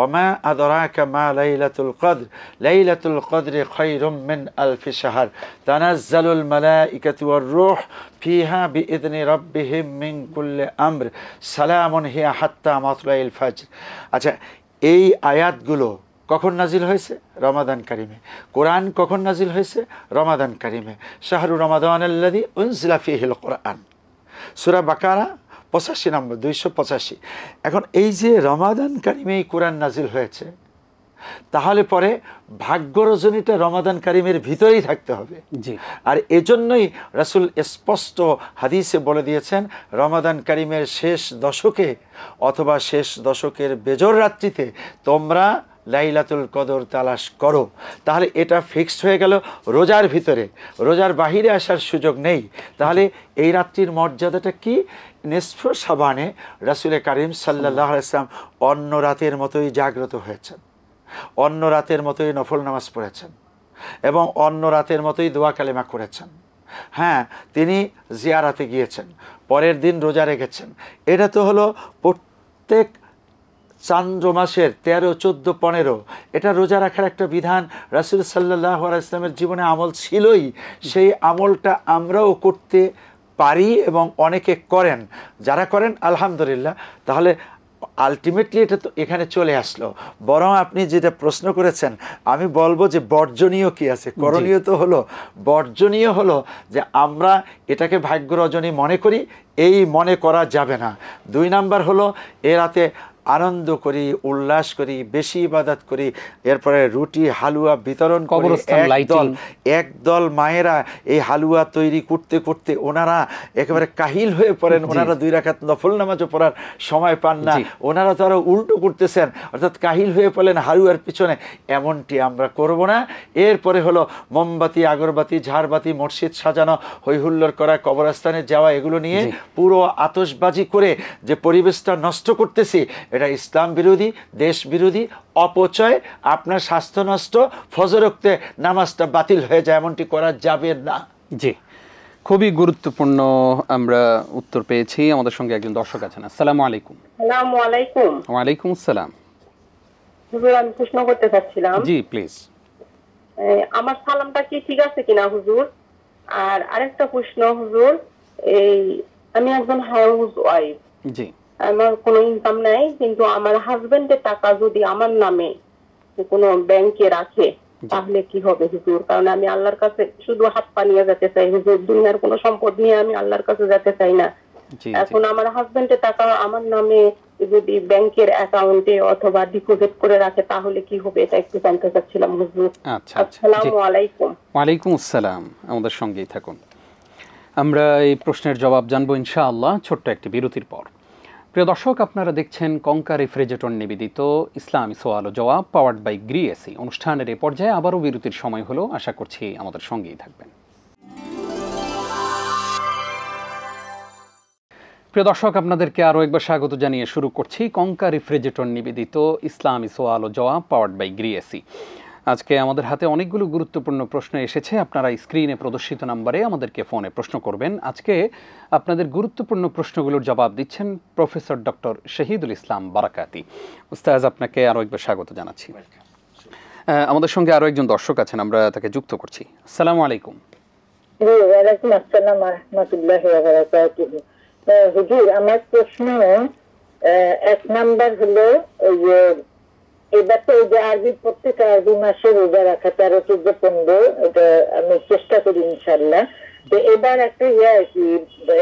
ওমা আদরাকা মা লাইলাতুল কদর লাইলাতুল কদরি খায়রুম মিন আলফি শাহর তানাজ্জালুল মালাইকাতু ওয়ার রূহ ফিহা বিইذনি রাব্বিহিম মিন কুল্লি আমর সালামুন হিয়া হাত্তা মাতলাইল ফজর। আচ্ছা, এই আয়াতগুলো কখন নাজিল হয়েছে? রমাদান কারিমে। কোরআন কখন নাজিল হয়েছে? রমাদান কারিমে। শাহরু রমাদান আল্লাযী উনজিলা ফীহিল কোরআন, সূরা বাকারা 85 নম্বর 285। এখন এই যে রমাদান কারিমেই কোরআন নাজিল হয়েছে, তাহলে পরে ভাগ্য রজনীটা রমাদান কারিমের ভিতরেই থাকতে হবে।
জি।
আর এজন্যই রাসূল স্পষ্ট হাদিসে বলে দিয়েছেন, রমাদান কারিমের শেষ দশকে অথবা শেষ দশকের বেজর রাত্রিতে তোমরা লাইলাতুল কদর তালাশ করো। তাহলে এটা ফিক্সড হয়ে গেল রোজার ভিতরে, রোজার বাহিরে আসার সুযোগ নেই। তাহলে এই রাত্রির মর্যাদাটা কি? নিসফ শাবানে রাসূল করিম সাল্লাল্লাহু আলাইহি ওয়াসাল্লাম অন্য রাতের মতোই জাগ্রত হয়েছেন, অন্য রাতের মতোই নফল নামাজ পড়েছেন এবং অন্য রাতের মতোই দোয়া কালেমা করেছেন। হ্যাঁ, তিনি জিয়ারাতে গিয়েছেন, পরের দিন রোজা রেখেছেন। এটা তো হলো প্রত্যেক চান্দ্র মাসের 13, 14, 15 এটা রোজা রাখার একটা বিধান রাসূল সাল্লাল্লাহু আলাইহি ওয়াসাল্লামের জীবনে আমল ছিলই। সেই আমলটা আমরাও করতে পারি এবং অনেকে করেন। যারা করেন আলহামদুলিল্লাহ। তাহলে আলটিমেটলি এটা তো এখানে চলে আসলো। বরং আপনি যেটা প্রশ্ন করেছেন, আমি বলবো যে বর্জনীয় কি আছে। করণীয় তো হলো, বর্জনীয় হলো যে আমরা এটাকে ভাগ্য রজনী মনে করি, এই মনে করা যাবে না। 2 নাম্বার হলো এ রাতে আনন্দ করি, উল্লাস করি, বেশি ইবাদত করি, এরপরে রুটি হালুয়া বিতরণ করি। একদল মায়েরা এই হালুয়া তৈরি করতে করতে ওনারা একেবারে কাহিল হয়ে পড়েন, ওনারা 2 রাকাত নফল নামাজও পড়ার সময় পান না, ওনারা তো আরো উল্টো করতেছেন, অর্থাৎ কাহিল হয়ে পড়লেন হালুয়ার পিছনে। এমনটি আমরা করব না। এরপরে হলো মোমবাতি, আগরবাতি, ঝাড়বাতি, মসজিদ সাজানো, হইহুল্লোড় করা, কবরস্থানে যাওয়া, এগুলো নিয়ে পুরো আতশবাজি করে যে পরিবেশটা নষ্ট করতেছি, এটা ইসলাম বিরোধী, দেশ বিরোধী, অপচয়, আপনার স্বাস্থ্য নষ্ট, ফজর ওয়াক্তে নামাজটা বাতিল হয়ে যায়, এমনটি করা যাবে না।
জি, খুবই গুরুত্বপূর্ণ আমরা উত্তর পেয়েছি। আমাদের সঙ্গে একজন দর্শক আছেন। আসসালামু আলাইকুম।
আসসালামু আলাইকুম।
ওয়া আলাইকুম আসসালাম।
হুজুর, আমি প্রশ্ন করতে চাচ্ছিলাম।
জি প্লিজ।
আমার সালামটা কি ঠিক আছে কিনা হুজুর? আর আরেকটা প্রশ্ন হুজুর, আমি একজন হাউস ওয়াইফ।
জি।
আমার কোনো ইনকাম নাই, কিন্তু আমার হাজবেন্ডের টাকা যদি আমার নামে কোনো ব্যাংকে রাখে তাহলে কি হবে হুজুর? কারণ আমি আল্লাহর কাছে শুধু হাত পা নিয়ে যেতে চাই হুজুর, দুনিয়ার কোনো সম্পদ নিয়ে আমি আল্লাহর কাছে যেতে চাই না। এখন আমার হাজবেন্ডের টাকা আমার নামে যদি ব্যাংকের অ্যাকাউন্টে অথবা ডিপোজিট করে রাখে তাহলে কি হবে, এটা একটু জানতে চাচ্ছিলাম হুজুর। আসসালামু আলাইকুম।
ওয়া আলাইকুম আসসালাম। আমাদের সঙ্গেই থাকুন, আমরা এই প্রশ্নের জবাব জানবো ইনশাআল্লাহ ছোট্ট একটি বিরতির পর। প্রিয় দর্শক, আপনারা দেখছেন কঙ্কা রেফ্রিজারেটর নিবেদিত ইসলামী সওয়াল ও জবাব পাওয়ার্ড বাই গ্রিএসি অনুষ্ঠানের এই পর্যায়ে আবারও বিরতির সময় হলো। আশা করছি আমাদের সঙ্গেই থাকবেন। প্রিয় দর্শক, আপনাদেরকে আরও একবার স্বাগত জানিয়ে শুরু করছি কঙ্কা রেফ্রিজারেটর নিবেদিত ইসলামী সওয়াল ও জবাব পাওয়ার্ড বাই গ্রিএসি। আজকে আমাদের হাতে অনেকগুলো গুরুত্বপূর্ণ প্রশ্ন এসেছে। আপনারা স্ক্রিনে প্রদর্শিত নাম্বারে আমাদেরকে ফোনে প্রশ্ন করবেন। আজকে আপনাদের গুরুত্বপূর্ণ প্রশ্নগুলোর জবাব দিচ্ছেন প্রফেসর ডক্টর শহীদুল ইসলাম বারাকাতি। উস্তাজ, আপনাকে আরও একবার স্বাগত জানাচ্ছি। আমাদের সঙ্গে আরও একজন দর্শক আছেন, আমরা তাকে যুক্ত করছি। আসসালামু আলাইকুম।
ওয়ালাইকুম আসসালাম ওয়া রাহমাতুল্লাহি ওয়া বারাকাতুহু। হুজুর, আমার প্রশ্ন 1 নাম্বার হলো, ওই যে এবার তো যে আরবি প্রত্যেক আরবি মাসে রোজা রাখা 13, 14, 15, এটা আমি চেষ্টা করি ইনশাআল্লাহ। তো এবার একটা আর কি,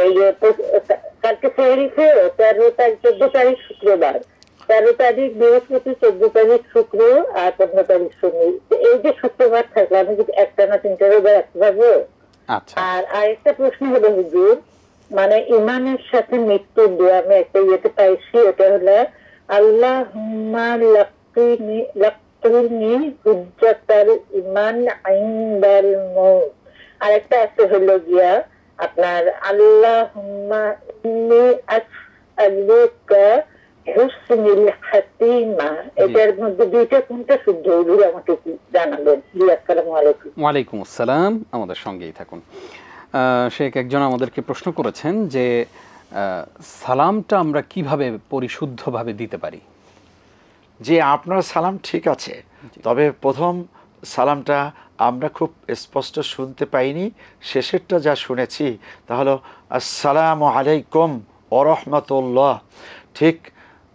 এই যে কালকে ফেরিফে 13 তারিখ 14 তারিখ শুক্রবার, 13 তারিখ বৃহস্পতি, 14 তারিখ শুক্র আর 15 তারিখ শনি। এই যে শুক্রবার থাকলে আমি যদি একটানা 3টা রোজা রাখতে পারবো? আর আরেকটা প্রশ্ন হলো হুজুর, মানে ইমানের সাথে মৃত্যুর দোয়া আমি একটা ইয়েতে পাইছি, ওটা হলো আল্লাহুম্মা লাক্কিনি হুজ্জাতাল ইমান ইনদাল মউত। আরেকটা আছে হলো গিয়া আপনার আল্লাহুম্মা ইন্নী আসআলুকা হুসনুল খাতিমা। এটার মধ্যে দুইটা কোনটা শুদ্ধ হুজুর আমাকে কি জানাবেন? আসসালামু আলাইকুম।
ওয়া আলাইকুম আসসালাম। আমাদের সঙ্গেই থাকুন। শেখ একজন আমাদেরকে প্রশ্ন করেছেন যে সালামটা আমরা কিভাবে পরিশুদ্ধভাবে দিতে পারি?
যে আপনার সালাম ঠিক আছে, তবে প্রথম সালামটা আমরা খুব স্পষ্ট শুনতে পাইনি, শেষেরটা যা শুনেছি তাহলে আসসালামু আলাইকুম ওয়া রাহমাতুল্লাহ। ঠিক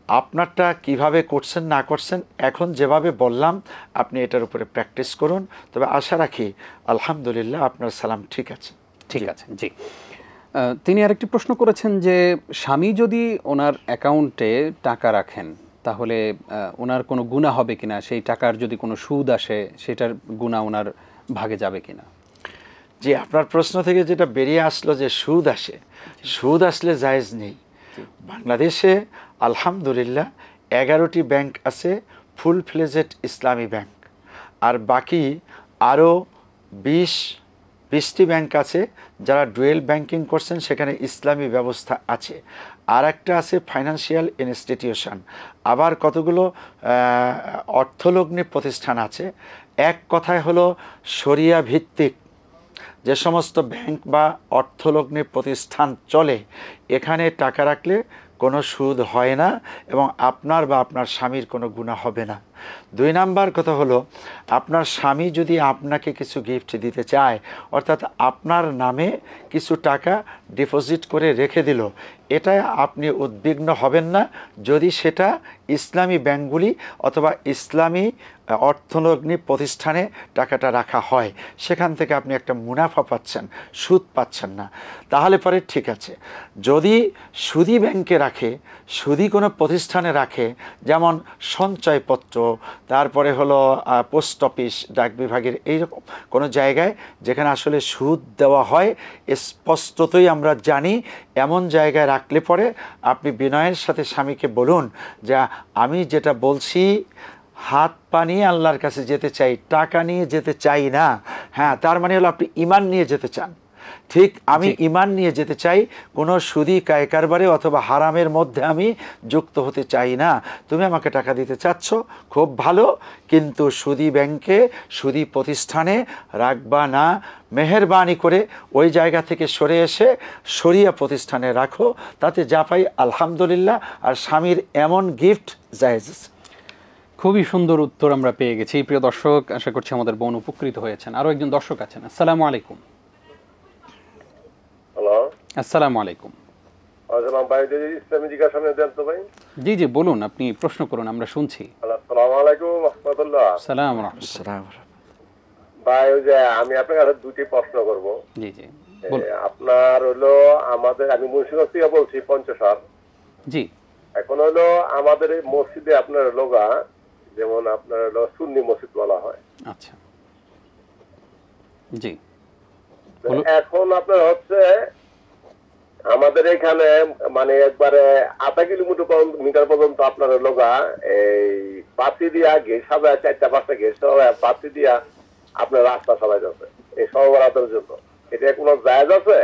আপনারটা কিভাবে করছেন না করছেন, এখন যেভাবে বললাম আপনি এটার উপরে প্র্যাকটিস করুন, তবে আশা রাখি আলহামদুলিল্লাহ আপনার সালাম ঠিক আছে।
ঠিক আছে, জি। তিনি আরেকটি প্রশ্ন করেছেন যে স্বামী যদি ওনার অ্যাকাউন্টে টাকা রাখেন তাহলে ওনার কোনো গুনাহ হবে কিনা, সেই টাকার যদি কোনো সুদ আসে সেটার গুনাহ ওনার ভাগে যাবে কিনা?
জি, আপনার প্রশ্ন থেকে যেটা বেরিয়ে আসলো যে সুদ আসে, সুদ আসলে জায়েজ নেই। বাংলাদেশে আলহামদুলিল্লাহ 11টি ব্যাংক আছে ফুল ফ্লেজেড ইসলামী ব্যাংক, আর বাকি আরও 20টি ব্যাংক আছে যারা ডুয়েল ব্যাংকিং করছেন, সেখানে ইসলামী ব্যবস্থা আছে। আর একটা আছে ফাইন্যান্সিয়াল ইনস্টিটিউশন, আবার কতগুলো অর্থলগ্নি প্রতিষ্ঠান আছে। এক কথায় হলো শরিয়া ভিত্তিক যে সমস্ত ব্যাংক বা অর্থলগ্নি প্রতিষ্ঠান চলে, এখানে টাকা রাখলে কোনো সুদ হয় না এবং আপনার বা আপনার স্বামীর কোনো গুনাহ হবে না। 2 নাম্বার কথা হলো, আপনার স্বামী যদি আপনাকে কিছু গিফট দিতে চায়, অর্থাৎ আপনার নামে কিছু টাকা ডিপোজিট করে রেখে দিল, এটা আপনি উদ্বিগ্ন হবেন না যদি সেটা ইসলামী ব্যাংকগুলি অথবা ইসলামী অর্থলগ্নি প্রতিষ্ঠানে টাকাটা রাখা হয়, সেখান থেকে আপনি একটা মুনাফা পাচ্ছেন, সুদ পাচ্ছেন না, তাহলে পরে ঠিক আছে। যদি সুদী ব্যাংকে রাখে, সুদী কোনো প্রতিষ্ঠানে রাখে, যেমন সঞ্চয়পত্র, তারপরে হলো পোস্ট অফিস, ডাক বিভাগের এইরকম কোনো জায়গায় যেখানে আসলে সুদ দেওয়া হয় স্পষ্টতই আমরা জানি, এমন জায়গায় রাখলে পরে আপনি বিনয়ের সাথে স্বামীকে বলুন যে আমি যেটা বলছি হাত পা নিয়ে আল্লাহর কাছে যেতে চাই, টাকা নিয়ে যেতে চাই না। হ্যাঁ, তার মানে হলো আপনি ঈমান নিয়ে যেতে চান। ঠিক আমি ঈমান নিয়ে যেতে চাই, কোনো সুদী কারবারে অথবা হারামের মধ্যে আমি যুক্ত হতে চাই না। তুমি আমাকে টাকা দিতে চাচ্ছ, খুব ভালো, কিন্তু সুদী ব্যাংকে সুদী প্রতিষ্ঠানে রাখবা না, মেহেরবানি করে ওই জায়গা থেকে সরে এসে শরিয়া প্রতিষ্ঠানে রাখো, তাতে যা পাই আলহামদুলিল্লাহ। আর স্বামীর এমন গিফট জায়েজ।
খুবই সুন্দর উত্তর আমরা পেয়ে গেছি। প্রিয় দর্শক, আশা করছি আমাদের বোন উপকৃত হয়েছেন। আরো একজন দর্শক আছেন। আসসালামু আলাইকুম।
হ্যালো,
আসসালামু আলাইকুম।
আসসালাম ভাই, যদি ইসলামী জিজ্ঞাসা দেন তো ভাই।
জি জি বলুন, আপনি প্রশ্ন করুন, আমরা শুনছি।
আসসালামু আলাইকুম রাহমাতুল্লাহ।
সালাম রাহমাতুল্লাহ।
ভাই, ওই যে আমি আপনার কাছে দুটি প্রশ্ন করব।
জি জি
আপনার হলো আমাদের, আমি মুন্সিগঞ্জ থেকে বলছি, পঞ্চসার।
জি।
এখন হলো আমাদের এই মসজিদে আপনার লোগা, যেমন আপনার হলো সুন্নি মসজিদ বলা হয়।
আচ্ছা, জি।
এখন আপনার হচ্ছে আমাদের এখানে মানে একবারে 0.5 কিলোমিটার পর্যন্ত আপনার লোগা এই পাতি দিয়া গেট সাজায়, 4-5টা গেট পাতি দিয়া আপনার রাস্তা সাজাই যাচ্ছে এই সহবরাতের জন্য। এটা কোনো জায়েজ আছে?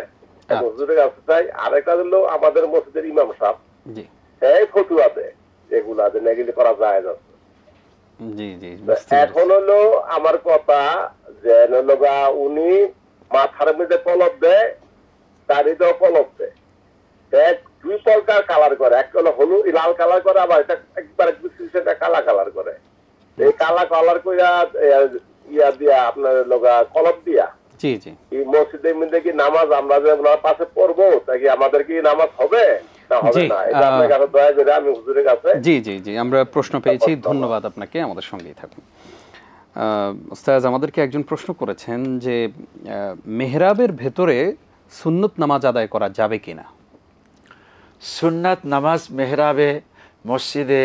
হুজুরের কাছে চাই। আরেকটা হলো আমাদের মসজিদের ইমাম সাহেব, এই ফতুয়াতে এগুলা যে নেগিলি করা জায়েজ আছে। এখন হলো আমার কথা যে লগা উনি মাথার মধ্যে কলপ দেয়, দাড়িতেও কলপ দেয়, এক 2 প্রকার কালার করে, এক হলো হলুদ লাল কালার করে, আবার এটা একবার সেটা কালা কালার করে। এই কালা কালার কইরা ইয়া দিয়া আপনার লগা কলপ দিয়া এই মসজিদের মধ্যে কি নামাজ আমরা যে ওনার পাশে পড়বো, তাই আমাদের কি নামাজ হবে না হবে না? এটা আপনার কাছে দয়া করে আমি হুজুরের কাছে।
জি জি জি, আমরা প্রশ্ন পেয়েছি, ধন্যবাদ আপনাকে, আমাদের সঙ্গেই থাকুন। উস্তাদ আমাদেরকে একজন প্রশ্ন করেছেন যে মেহরাবের ভেতরে সুন্নত নামাজ আদায় করা যাবে কিনা।
সুন্নাত নামাজ মেহরাবে, মসজিদে,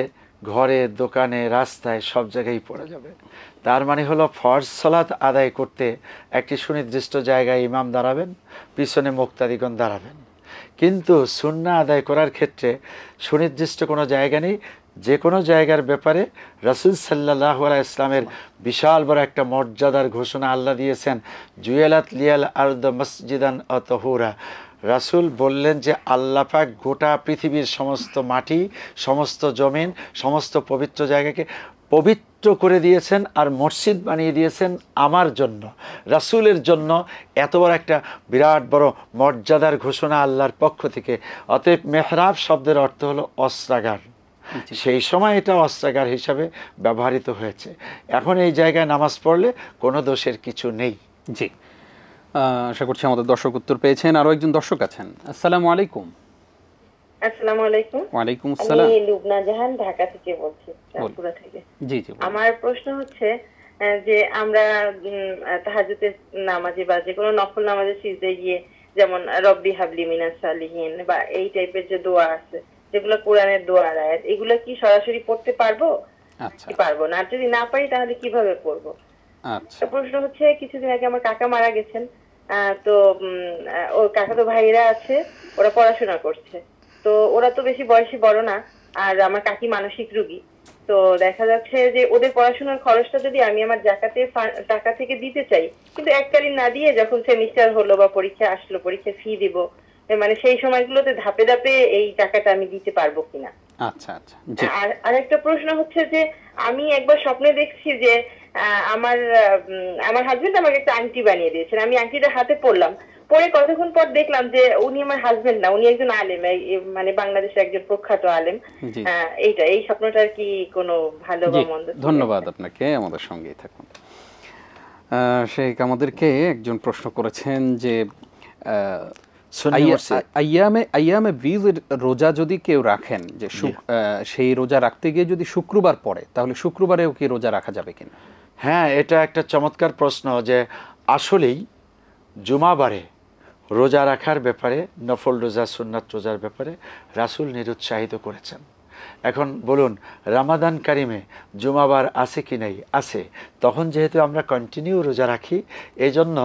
ঘরে, দোকানে, রাস্তায় সব জায়গায় পড়া যাবে। তার মানে হলো ফরজ সালাত আদায় করতে একটি সুনির্দিষ্ট জায়গায় ইমাম দাঁড়াবেন, পিছনে মুক্তাদিগণ দাঁড়াবেন। কিন্তু সুন্নাহ আদায় করার ক্ষেত্রে সুনির্দিষ্ট কোনো জায়গা নেই। যে কোনো জায়গার ব্যাপারে রাসূল সাল্লাল্লাহু আলাইহি ইসলামের বিশাল বড় একটা মর্যাদার ঘোষণা আল্লাহ দিয়েছেন, জুয়েলাত লিয়াল আরদ মসজিদান ও তহুরা। রাসূল বললেন যে আল্লাহ পাক গোটা পৃথিবীর সমস্ত মাটি, সমস্ত জমিন, সমস্ত পবিত্র জায়গাকে পবিত্র করে দিয়েছেন আর মসজিদ বানিয়ে দিয়েছেন আমার জন্য, রাসূলের জন্য। এত বড় একটা বিরাট বড় মর্যাদার ঘোষণা আল্লাহর পক্ষ থেকে। অতএব মেহরাব শব্দের অর্থ হলো অস্ত্রাগার। সেই সময় এটা অস্ত্রাগার হিসাবে ব্যবহৃত হয়েছে। এখন এই জায়গায় নামাজ পড়লে কোনো দোষের কিছু নেই।
জি, আশা করছি আমাদের দর্শক উত্তর পেয়েছেন। আরো একজন দর্শক আছেন। আসসালামু আলাইকুম।
আসসালামু আলাইকুম।
ওয়ালাইকুম আসসালাম।
আমি লুবনা জাহান, ঢাকা থেকে বলছি, রামপুরা থেকে।
জি জি।
আমার প্রশ্ন হচ্ছে যে আমরা তাহাজ্জুদের নামাজে বা যে কোনো নফল নামাজে সিজদায় গিয়ে, যেমন রব্বি হাবলি মিনাস সালিহিন বা এই টাইপের যে দোয়া আছে, যেগুলো কোরআনের দোয়ার আয়াত, এগুলো কি সরাসরি পড়তে পারবো? আচ্ছা, পারবো না। আর যদি না পারি তাহলে কিভাবে পড়বো? আচ্ছা, প্রশ্ন হচ্ছে কিছুদিন আগে আমার কাকা মারা গেছেন, তো ওর কাকা তো ভাইরা আছে, ওরা পড়াশোনা করছে, তো ওরা তো বেশি বয়সী বড় না, আর আমার কাকি মানসিক রোগী। তো দেখা যাচ্ছে যে ওদের পড়াশোনার খরচটা যদি আমি আমার জাকাতের টাকা থেকে দিতে চাই, কিন্তু এককালীন না দিয়ে যখন সেমিস্টার হলো বা পরীক্ষা আসলো, পরীক্ষা ফি দিব, মানে সেই সময়গুলোতে ধাপে ধাপে এই টাকাটা আমি দিতে পারবো কিনা।
আচ্ছা আচ্ছা।
আর একটা প্রশ্ন হচ্ছে যে আমি একবার স্বপ্নে দেখছি যে
আমার আমার হাজবেন্ড আমাকে একটা আংটি বানিয়ে দিয়েছেন। আমি আংটিটা হাতে পরলাম, পরে কতক্ষণ পর দেখলাম যে উনি আমার হাজবেন্ড না, উনি একজন আলেম, মানে বাংলাদেশের একজন প্রখ্যাত আলেম। এই স্বপ্নটার কি কোনো ভালো বা মন্দ?
ধন্যবাদ আপনাকে, আমাদের সঙ্গেই থাকুন। শেখ আমাদেরকে একজন প্রশ্ন করেছেন যে আইয়ামে বীজের রোজা যদি কেউ রাখেন, যে সেই রোজা রাখতে গিয়ে যদি শুক্রবার পড়ে, তাহলে শুক্রবারেও কি রোজা রাখা যাবে কিনা?
হ্যাঁ, এটা একটা চমৎকার প্রশ্ন, যে আসলেই জুমাবারে রোজা রাখার ব্যাপারে, নফল রোজা সুন্নাত রোজার ব্যাপারে রাসূল নিরুৎসাহিত করেছেন। এখন বলুন, রামাদান কারিমে জুমাবার আছে কি নাই? আছে। তখন যেহেতু আমরা কন্টিনিউ রোজা রাখি, এই জন্য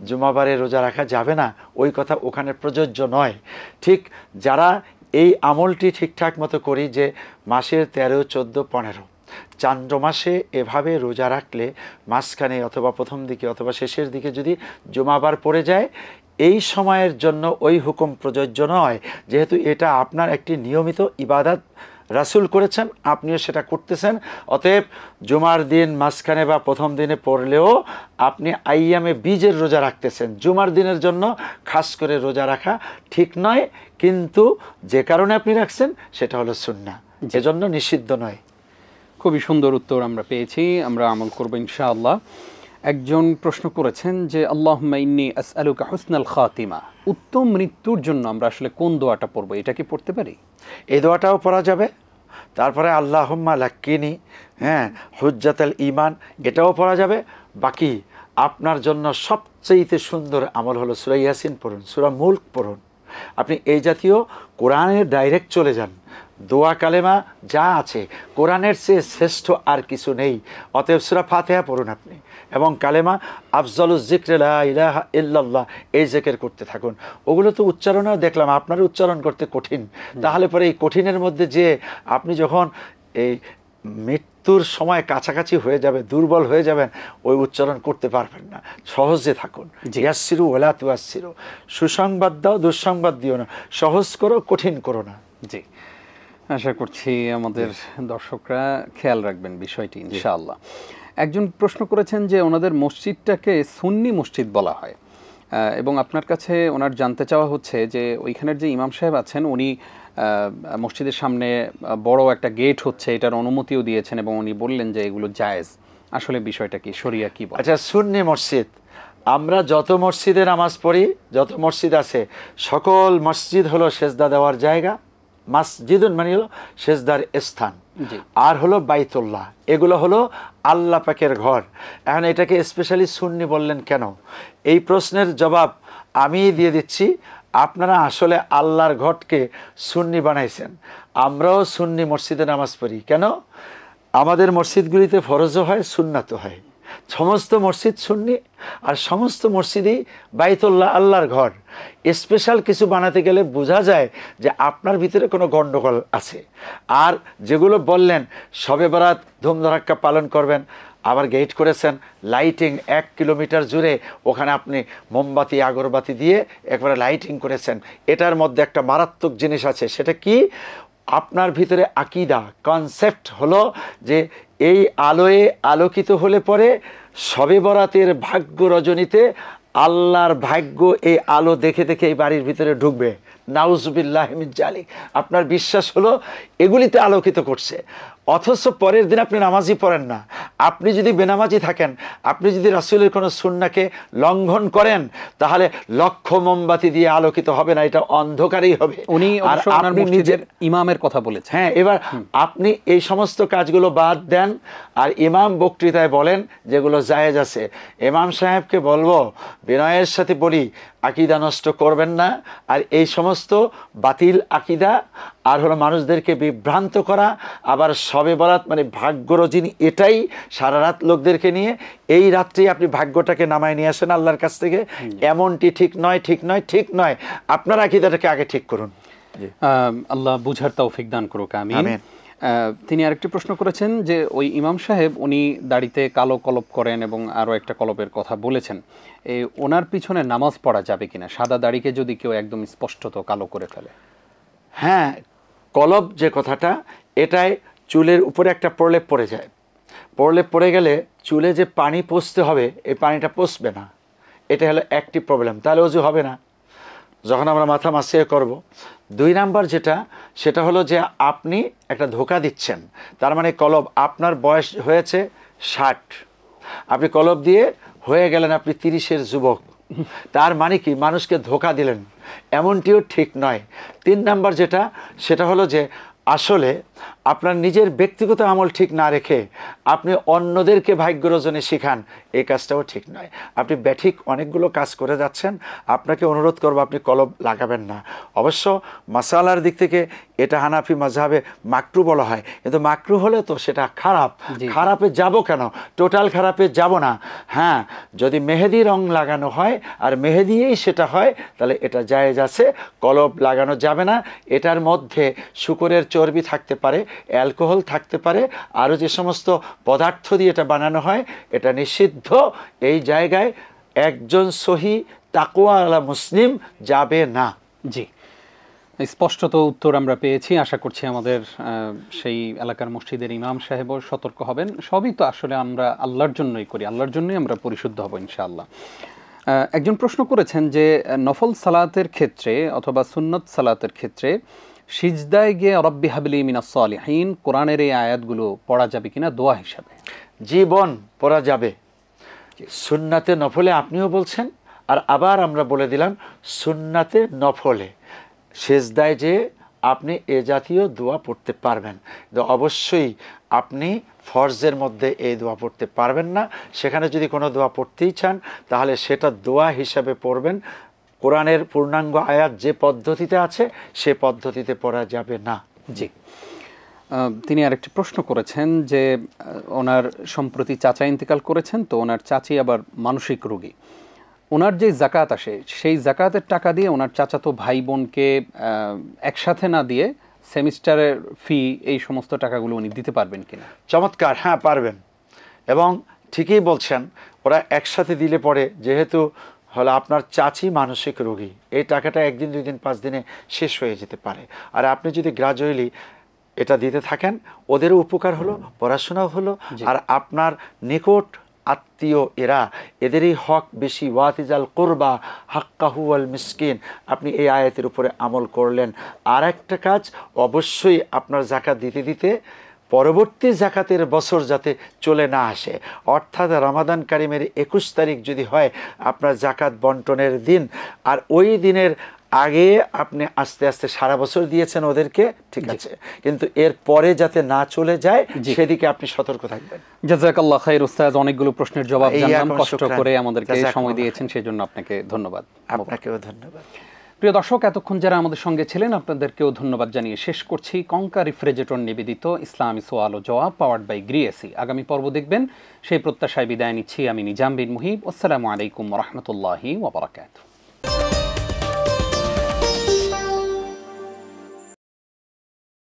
জুমাবারে রোজা রাখা যাবে না ওই কথা ওখানে প্রযোজ্য নয়। ঠিক যারা এই আমলটি ঠিকঠাক মতো করি, যে মাসের 13, 14, 15 চান্দ্র মাসে এভাবে রোজা রাখলে মাঝখানে অথবা প্রথম দিকে অথবা শেষের দিকে যদি জুমাবার পড়ে যায়, এই সময়ের জন্য ওই হুকুম প্রযোজ্য নয়। যেহেতু এটা আপনার একটি নিয়মিত ইবাদত রাসূল করেছেন, আপনিও সেটা করতেছেন, অতএব জুমার দিন মাঝখানে বা প্রথম দিনে পড়লেও আপনি আইয়ামে বীজের রোজা রাখতেছেন। জুমার দিনের জন্য খাস করে রোজা রাখা ঠিক নয়, কিন্তু যে কারণে আপনি রাখছেন সেটা হলো সুন্নাহ, এজন্য নিষিদ্ধ নয়।
খুবই সুন্দর উত্তর আমরা পেয়েছি, আমরা আমল করব ইনশাআল্লাহ। একজন প্রশ্ন করেছেন যে আল্লাহুম্মা ইন্নী আসআলুকা হুসনাল খাতিমা, উত্তম মৃত্যুর জন্য আমরা আসলে কোন দোয়াটা পড়ব, এটা কি পড়তে পারি?
এই দোয়াটাও পড়া যাবে। তারপরে আল্লাহুম্মা লাক্কিনি, হুজ্জাতুল ঈমান, এটাও পড়া যাবে। বাকি আপনার জন্য সবচেয়ে সুন্দর আমল হলো সূরা ইয়াসিন পড়ুন, সূরা মুলক পড়ুন। আপনি এই জাতীয় কোরআনের ডাইরেক্ট চলে যান। দোয়া কালেমা যা আছে কোরআনের চেয়ে শ্রেষ্ঠ আর কিছু নেই। অতএব সূরা ফাতিহা পড়ুন আপনি, এবং কালেমা আফজালুজ যিকরি লা ইলাহা ইল্লাল্লাহ, এই জিকির করতে থাকুন। ওগুলো তো উচ্চারণও দেখলাম আপনার উচ্চারণ করতে কঠিন, তাহলে পরে এই কঠিনের মধ্যে যে আপনি যখন এই মৃত্যুর সময় কাছাকাছি হয়ে যাবে, দুর্বল হয়ে যাবেন, ওই উচ্চারণ করতে পারবেন না। সহজে থাকুন। ইয়াসসিরু ওয়ালা তুয়াসসিরু, সুসংবাদ দাও, দুঃসংবাদ দিও না, সহজ করো, কঠিন করো না।
জি, আশা করছি আমাদের দর্শকরা খেয়াল রাখবেন বিষয়টি ইনশাআল্লাহ। একজন প্রশ্ন করেছেন যে ওনাদের মসজিদটাকে সুন্নি মসজিদ বলা হয়, এবং আপনার কাছে ওনার জানতে চাওয়া হচ্ছে যে ওইখানের যে ইমাম সাহেব আছেন, উনি মসজিদের সামনে বড় একটা গেট হচ্ছে, এটার অনুমতিও দিয়েছেন, এবং উনি বললেন যে এগুলো জায়েজ। আসলে বিষয়টা কি, শরিয়া কি বলে?
আচ্ছা, সুন্নি মসজিদ, আমরা যত মসজিদে নামাজ পড়ি, যত মসজিদ আছে, সকল মসজিদ হলো সেজদা দেওয়ার জায়গা। মসজিদুন মানে হলো সেজদার স্থান, আর হলো বাইতুল্লাহ, এগুলো হলো আল্লাহ পাকের ঘর। এখন এটাকে স্পেশালি সুন্নি বললেন কেন? এই প্রশ্নের জবাব আমি দিয়ে দিচ্ছি। আপনারা আসলে আল্লাহর ঘরকে সুন্নি বানাইছেন। আমরাও সুন্নি মসজিদে নামাজ পড়ি। কেন? আমাদের মসজিদগুলিতে ফরজও হয়, সুন্নাতও হয়। সমস্ত মসজিদ সুন্নি, আর সমস্ত মসজিদই বাইতুল্লাহ, আল্লাহর ঘর। স্পেশাল কিছু বানাতে গেলে বোঝা যায় যে আপনার ভিতরে কোনো গণ্ডগোল আছে। আর যেগুলো বললেন শবে বরাত ধুমধারাক্কা পালন করবেন, আবার গেট করেছেন, লাইটিং 1 কিলোমিটার জুড়ে, ওখানে আপনি মোমবাতি আগরবাতি দিয়ে একবারে লাইটিং করেছেন। এটার মধ্যে একটা মারাত্মক জিনিস আছে। সেটা কি? আপনার ভিতরে আকীদা, কনসেপ্ট হলো যে এই আলোয় আলোকিত হলে পরে শবে বরাতের ভাগ্য রজনীতে আল্লাহর ভাগ্য এই আলো দেখে দেখে এই বাড়ির ভিতরে ঢুকবে। নাউজুবিল্লাহি মিন যালিক। আপনার বিশ্বাস হলো এগুলিতে আলোকিত করছে, অথচ পরের দিন আপনি নামাজই পড়েন না। আপনি যদি বেনামাজি থাকেন, আপনি যদি রাসূলের কোনো সুন্নাহকে লঙ্ঘন করেন, তাহলে লক্ষ মোমবাতি দিয়ে আলোকিত হবে না, এটা অন্ধকারেই হবে।
উনি আপনি নিজের ইমামের কথা বলেছেন।
হ্যাঁ, এবার আপনি এই সমস্ত কাজগুলো বাদ দেন, আর ইমাম বক্তৃতায় বলেন যেগুলো জায়েজ আছে। ইমাম সাহেবকে বলবো, বিনয়ের সাথে বলি, আকীদা নষ্ট করবেন না। আর এই সমস্ত বাতিল আকীদা আর হলো মানুষদেরকে বিভ্রান্ত করা, আবার শবে বরাত মানে ভাগ্য রজনী, এটাই সারা রাত লোকদেরকে নিয়ে এই রাত্রেই আপনি ভাগ্যটাকে নামায় নিয়ে আসেন আল্লাহর কাছ থেকে, এমনটি ঠিক নয়, ঠিক নয়, ঠিক নয়। আপনার আকীদাটাকে আগে ঠিক করুন।
আল্লাহ বুঝার তৌফিক দান করুক, আমিন। তিনি আরেকটি প্রশ্ন করেছেন যে ওই ইমাম সাহেব উনি দাড়িতে কালো কলপ করেন এবং আরও একটা কলপের কথা বলেছেন, এই ওনার পিছনে নামাজ পড়া যাবে কিনা, সাদা দাড়িকে যদি কেউ একদম স্পষ্টত কালো করে ফেলে?
হ্যাঁ, কলপ যে কথাটা, এটাই চুলের উপরে একটা প্রলেপ পড়ে যায়, পড়ে গেলে চুলে যে পানি পচতে হবে এই পানিটা পচবে না, এটা হলো একটি প্রবলেম, তাহলে অজু হবে না যখন আমরা মাথা মাসিয়ে করব। 2 নাম্বার সেটা হলো যে আপনি একটা ধোঁকা দিচ্ছেন, তার মানে কলব আপনার বয়স হয়েছে 60, আপনি কলব দিয়ে হয়ে গেলেন আপনি 30-এর যুবক, তার মানে কি মানুষকে ধোঁকা দিলেন, এমনটিও ঠিক নয়। 3 নাম্বার সেটা হলো যে আসলে আপনার নিজের ব্যক্তিগত আমল ঠিক না রেখে আপনি অন্যদেরকে ভাগ্য রজনে শেখান, এই কাজটাও ঠিক নয়। আপনি ব্যাঠিক অনেকগুলো কাজ করে যাচ্ছেন, আপনাকে অনুরোধ করব আপনি কলব লাগাবেন না। অবশ্য মাসালার দিক থেকে এটা হানাফি মাযহাবে মাকরু বলা হয়, কিন্তু মাকরু হলে তো সেটা খারাপ, খারাপে যাব কেন, টোটাল খারাপে যাব না। হ্যাঁ, যদি মেহেদি রং লাগানো হয় আর মেহেদিয়েই সেটা হয় তাহলে এটা জায়েজ আছে, কলব লাগানো যাবে না। এটার মধ্যে শুকরের চর্বি থাকতে পারে, অ্যালকোহল থাকতে পারে, আরও যে সমস্ত পদার্থ দিয়ে এটা বানানো হয় এটা নিষিদ্ধ। এই জায়গায় একজন সহি তাকওয়াওয়ালা মুসলিম যাবে না।
জি, স্পষ্টত উত্তর আমরা পেয়েছি। আশা করছি আমাদের সেই এলাকার মসজিদের ইমাম সাহেবও সতর্ক হবেন। সবই তো আসলে আমরা আল্লাহর জন্যই করি, আল্লাহর জন্যই আমরা পরিশুদ্ধ হব ইনশাআল্লাহ। একজন প্রশ্ন করেছেন যে নফল সালাতের ক্ষেত্রে অথবা সুন্নত সালাতের ক্ষেত্রে সিজদায় গিয়ে রব্বি হাবলি মিনাস সালিহিন কোরআনের এই আয়াতগুলো পড়া যাবে কিনা দোয়া হিসাবে?
জীবন পড়া যাবে। সুন্নাতে নফলে আপনিও বলছেন, আর আবার আমরা বলে দিলাম সুন্নাতে নফলে সিজদায় যে আপনি এ জাতীয় দোয়া পড়তে পারবেন, তো অবশ্যই আপনি ফরজের মধ্যে এই দোয়া পড়তে পারবেন না। সেখানে যদি কোনো দোয়া পড়তেই চান তাহলে সেটা দোয়া হিসাবে পড়বেন। কোরআনের পূর্ণাঙ্গ আয়াত যে পদ্ধতিতে আছে সে পদ্ধতিতে পড়া যাবে না।
জি, তিনি আরেকটি প্রশ্ন করেছেন যে ওনার সম্প্রতি চাচা ইন্তেকাল করেছেন, তো ওনার চাচি আবার মানসিক রোগী, ওনার যে জাকাত আসে সেই জাকাতের টাকা দিয়ে ওনার চাচাতো ভাই বোনকে একসাথে না দিয়ে সেমিস্টারের ফি এই সমস্ত টাকাগুলো উনি দিতে পারবেন কিনা?
চমৎকার, হ্যাঁ পারবেন, এবং ঠিকই বলছেন। ওরা একসাথে দিলে পরে যেহেতু হলো আপনার চাচি মানসিক রোগী, এই টাকাটা 1 দিন 2 দিন 5 দিনে শেষ হয়ে যেতে পারে। আর আপনি যদি গ্রাজুয়ালি এটা দিতে থাকেন ওদেরও উপকার হলো, পড়াশোনাও হলো, আর আপনার নিকট আত্মীয় এদেরই হক বেশি। ওয়াতিজাল কুরবা হাক্কাহু ওয়াল মিসকিন, আপনি এই আয়াতের উপরে আমল করলেন। আর একটা কাজ, অবশ্যই আপনার জাকাত দিতে দিতে পরবর্তী জাকাতের বছর যাতে চলে না আসে, অর্থাৎ রমাদান কারিমের 21 তারিখ যদি হয় আপনার জাকাত বন্টনের দিন, আর ওই দিনের আগে আপনি আস্তে আস্তে সারা বছর দিয়েছেন ওদেরকে, ঠিক আছে, কিন্তু এর পরে যাতে না চলে যায় সেদিকে আপনি সতর্ক থাকবেন।
জাযাকাল্লাহ খাইর উস্তাদ, অনেকগুলো প্রশ্নের জবাব জানলাম, কষ্ট করে আমাদেরকে সময় দিয়েছেন সেজন্য আপনাকে ধন্যবাদ।
আপনাকেও ধন্যবাদ।
প্রিয় দর্শক, এতক্ষণ যারা আমাদের সঙ্গে ছিলেন আপনাদেরকেও ধন্যবাদ জানিয়ে শেষ করছি কঙ্কা রেফ্রিজারেটর নিবেদিত ইসলামী সওয়াল ও জবাব পাওয়ার্ড বাই গ্রিএসি। আগামী পর্ব দেখবেন, সেই প্রত্যাশায় বিদায় নিচ্ছি আমি নিজাম বিন মুহিব। আসসালামু আলাইকুম ওয়া রাহমাতুল্লাহি ওয়া বারাকাতুহু।